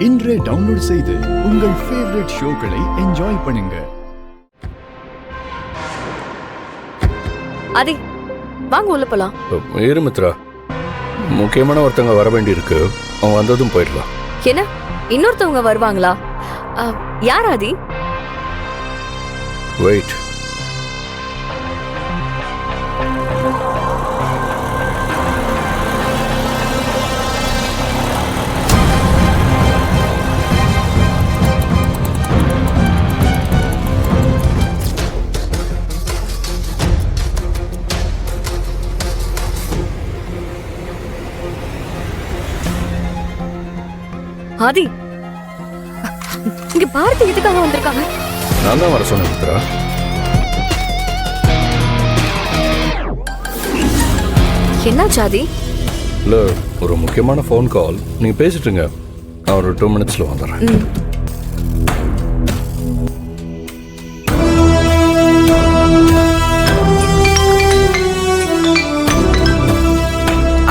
இன்றே டவுன்லோட் செய்து உங்கள் ஃபேவரட் ஷோக்களை என்ஜாய் பண்ணுங்க. ஆதி, வாங்க உள்ள போலாம். இரு மித்ரா, முக்கியமான ஒருத்தவங்க வர வேண்டி இருக்கு. அவன் வந்ததும் போயிடலாம். என்ன, இன்னொருத்தவங்க வருவாங்களா? யார் ஆதி? வெயிட். ஆதி, இங்க பாரதி எதுக்காக வந்திருக்காங்க? நான் தான் வர சொன்னேன் மித்ரா. என்னாச்சு ஆதி? இல்ல, ஒரு முக்கியமான ஃபோன் கால். நீங்க பேசிட்டுங்க, நான் ஒரு 2 minutesல வந்துடுறேன்.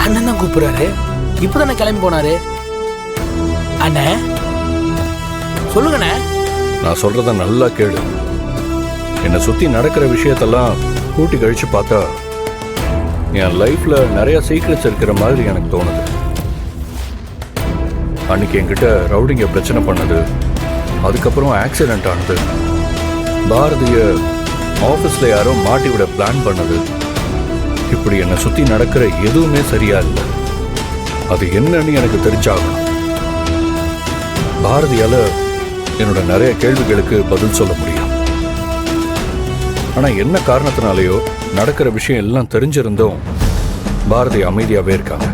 அண்ணன் தான் கூப்பிடுறாரு. இப்பதானே கிளம்பி போனாரு. அண்ணே சொல்லுங்கண்ணே. நான் சொல்றத நல்லா கேளு. என்னை சுத்தி நடக்கிற விஷயத்தெல்லாம் கூட்டி கழிச்சு பார்த்தா என் லைஃப்ல நிறைய சீக்ரெட்ஸ் இருக்கிற மாதிரி எனக்கு தோணுது. அன்னைக்கு என்கிட்ட ரவுடிங்க பிரச்சனை பண்ணது, அதுக்கப்புறம் ஆக்சிடென்ட் ஆனது, பாரதிய ஆஃபீஸில் யாரோ மாட்டி விட பிளான் பண்ணது, இப்படி என்னை சுற்றி நடக்கிற எதுவுமே சரியா இல்லை. அது என்னன்னு எனக்கு தெரிஞ்சாகணும். பாரதியால என்னோட நிறைய கேள்விகளுக்கு பதில் சொல்ல முடியும். ஆனால் என்ன காரணத்தினாலேயோ நடக்கிற விஷயம் எல்லாம் தெரிஞ்சிருந்தும் பாரதி அமைதியாகவே இருக்காங்க.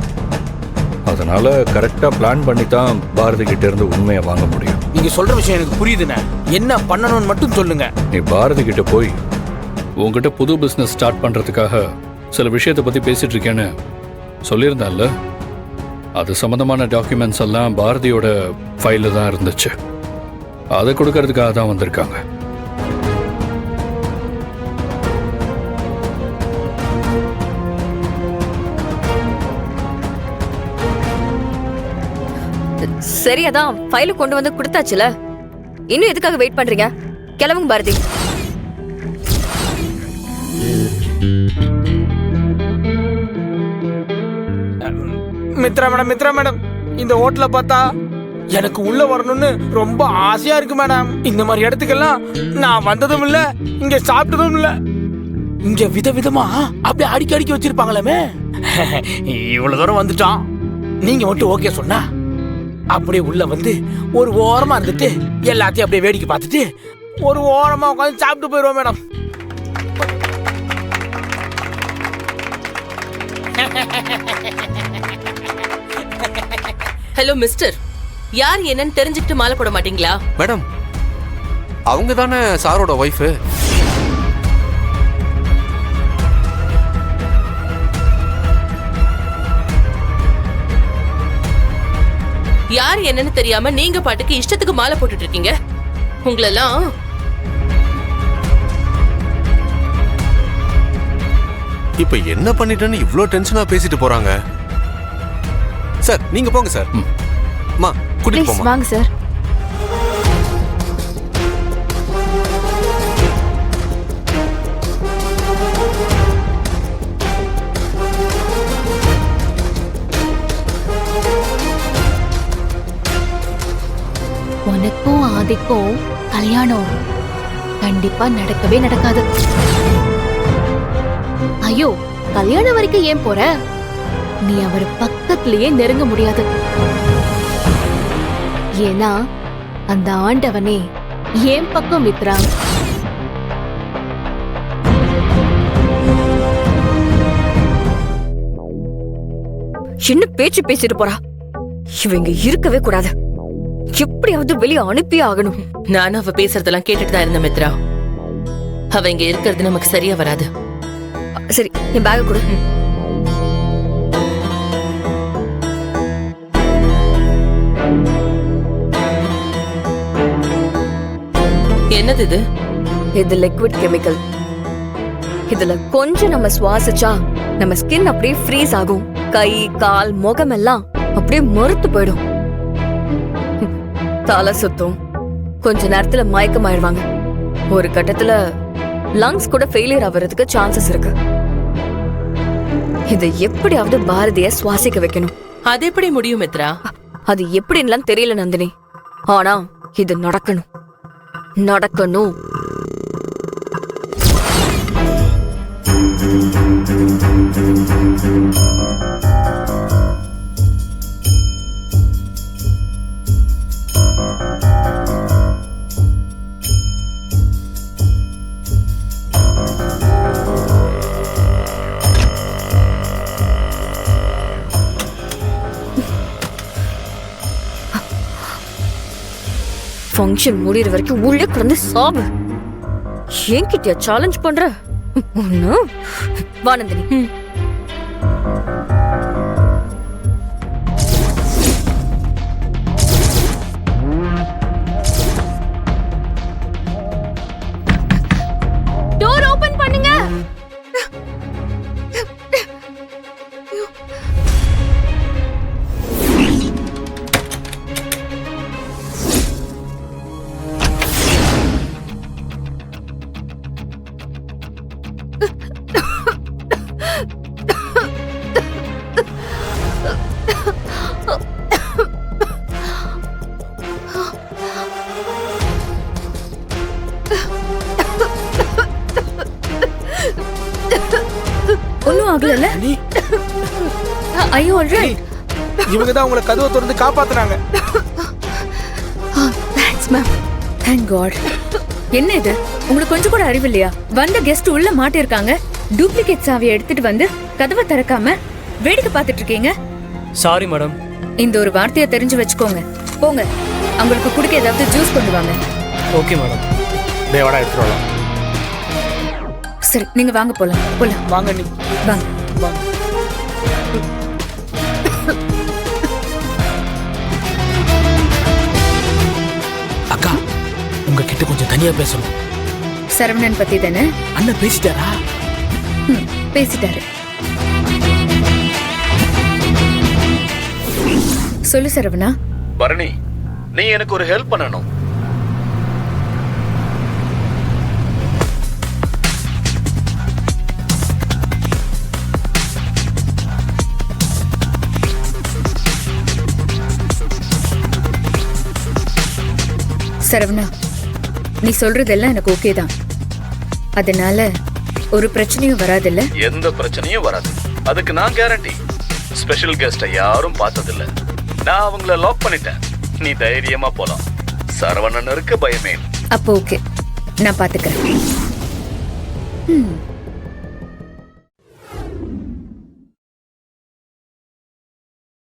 அதனால கரெக்டாக பிளான் பண்ணி தான் பாரதி கிட்ட இருந்து உண்மையை வாங்க முடியும். நீங்க சொல்ற விஷயம் எனக்கு புரியுதுண்ணே. என்ன பண்ணணும்னு மட்டும் சொல்லுங்க. நீ பாரதி கிட்ட போய் உங்ககிட்ட புது பிஸ்னஸ் ஸ்டார்ட் பண்ணுறதுக்காக சில விஷயத்தை பற்றி பேசிட்டு இருக்கேன்னு சொல்லியிருந்தான்ல, அது சம்மந்தமான டாக்குமெண்ட்ஸ் எல்லாம் பாரதியோட ஃபைலில் தான் இருந்துச்சு. அதை கொடுக்கறதுக்காக தான் வந்திருக்காங்க. சரி, அதான் ஃபைல கொண்டு வந்து கொடுத்தாச்சுல, இன்னும் எதுக்காக வெயிட் பண்றீங்க? கிளம்புங்க பாரதி. மித்ரா மேடம், இந்த ஹோட்டலை பார்த்தா எனக்கு உள்ள வரணும்னு ரொம்ப ஆசையா இருக்கு மேடம். இந்த மாதிரி இடத்துக்கெல்லாம் நான் வந்ததும் இல்ல, இங்க சாப்பிட்டதும் இல்ல. இங்க விதவிதமா அப்படியே அடிக்கி வச்சிருப்பாங்களே. இவ்வளவு தூரம் வந்துட்டான், நீங்க மட்டும் ஓகே சொன்னா அப்படியே உள்ள வந்து ஒரு ஓரமா இருந்துட்டு எல்லாத்தையும் அப்படியே வேடிக்கை பார்த்துட்டு ஒரு ஓரமா உட்காந்து சாப்பிட்டு போயிடுவோம் மேடம். ஹலோ மிஸ்டர், யார் என்னன்னு தெரிஞ்சுக்கிட்டு மாலை போட மாட்டீங்களா? மேடம், அவங்க தானே சாரோட ஒய்ஃபு. யார் என்னன்னு தெரியாம நீங்க பாட்டுக்கு இஷ்டத்துக்கு மாலை போட்டுட்டு இருக்கீங்க. உங்களெல்லாம் இப்ப என்ன பண்ணிட்டேன்னு இவ்ளோ டென்ஷனா பேசிட்டு போறாங்க. சார் நீங்க போங்க சார். மா கூட்டிட்டு போமா. வாங்க சார். உனக்கும் ஆதிக்கும் கல்யாணம் கண்டிப்பா நடக்கவே நடக்காது. ஐயோ, கல்யாணம் வரைக்கும் ஏன் போற? நீ அவர் பக்கத்திலேயே நெருங்க முடியாது. ஏன்னா அந்த ஆண்டவனே ஏன் பக்கம் மித்ரா. என்ன பேச்சு பேசிட்டு போறா? இவங்க இருக்கவே கூடாது, எப்படியாவது வெளியே அனுப்பி ஆகணும். நானும் அவ பேசுறதெல்லாம் கேட்டுட்டு தான் இருந்தேன் மித்ரா. அவ இங்க இருக்கிறது நமக்கு சரியா வராது. சரி, என் பேக கொடு. என்னது இது? இது லிக்விட் கெமிக்கல். இதுல கொஞ்சம் நம்ம சுவாசிச்சா நம்ம ஸ்கின் அப்படியே ஃப்ரீஸ் ஆகும். கை கால் முகம் எல்லாம் அப்படியே மறுத்து போயிடும். தலை சுத்தும், கொஞ்ச நேரத்துல மயக்கமாயிருவாங்க. ஒரு கட்டத்துல லங்ஸ் கூட ஃபெயிலியர் ஆவறதுக்கு சான்சஸ் இருக்கு. இதை எப்படியாவது பாரதிய சுவாசிக்க வைக்கணும். அது எப்படி முடியும் மித்ரா? அது எப்படின்லாம் தெரியல நந்தினி. ஆனா இது நடக்கணும், நடக்கணும். ஃபங்க்ஷன் முடிகிற வரைக்கும் உள்ளே கிடந்து சாவு. என்கிட்டயா சேலஞ்ச் பண்ற? வா நந்தினி. டோர் ஓபன் பண்ணுங்க. ஒன்னும் ஆகல. நீ ஐயோ ஆல்ரைட். இவங்க தான் உங்களை கதவை திறந்து காப்பாத்துறாங்க. Thanks ma'am. Thank God. என்ன இது, உங்களுக்கு கொஞ்சம் கூட அறிவு இல்லையா? வந்த கெஸ்ட் உள்ள மாட்டிருக்காங்க, டூப்ளிகேட் சாவியை எடுத்துட்டு வந்து கதவை திறக்காம வேடிக்கை பார்த்துட்டு இருக்கீங்க. Sorry madam. இந்த ஒரு வார்த்தையை தெரிஞ்சு வச்சுக்கோங்க. போங்க, அவங்களுக்கு குடிக்க ஏதாவது ஜூஸ் கொண்டு வாங்க. Okay madam. தேவடா எடுத்துடலாம். சரி, நீங்க வாங்க போலாம். போலாம் வாங்க நீ வாங்க. வாங்க. அக்கா, உங்ககிட்ட கொஞ்சம் தனியா பேசணும். சரவணன் பத்தி தானே? அண்ணன் பேசிட்டாரா? பேசிட்டாரு. சொல்லு சரவணா. பரணி, நீ எனக்கு ஒரு ஹெல்ப் பண்ணணும். சரவணா, நீ சொல்றதெல்லாம் எனக்கு ஓகே தான். அதனால ஒரு பிரச்சனையும் வராதுல்ல? எந்த பிரச்சனையும் வராது, அதுக்கு நான் கேரண்டி. ஸ்பெஷல் கெஸ்ட யாரும் பார்த்ததில்ல, நான் அவங்கள லாக் பண்ணிட்டேன். நீ தைரியமா போலாம். சரவணன் இருக்க பயமே. அப்போ ஓகே, நான் பாத்துக்கிறேன்.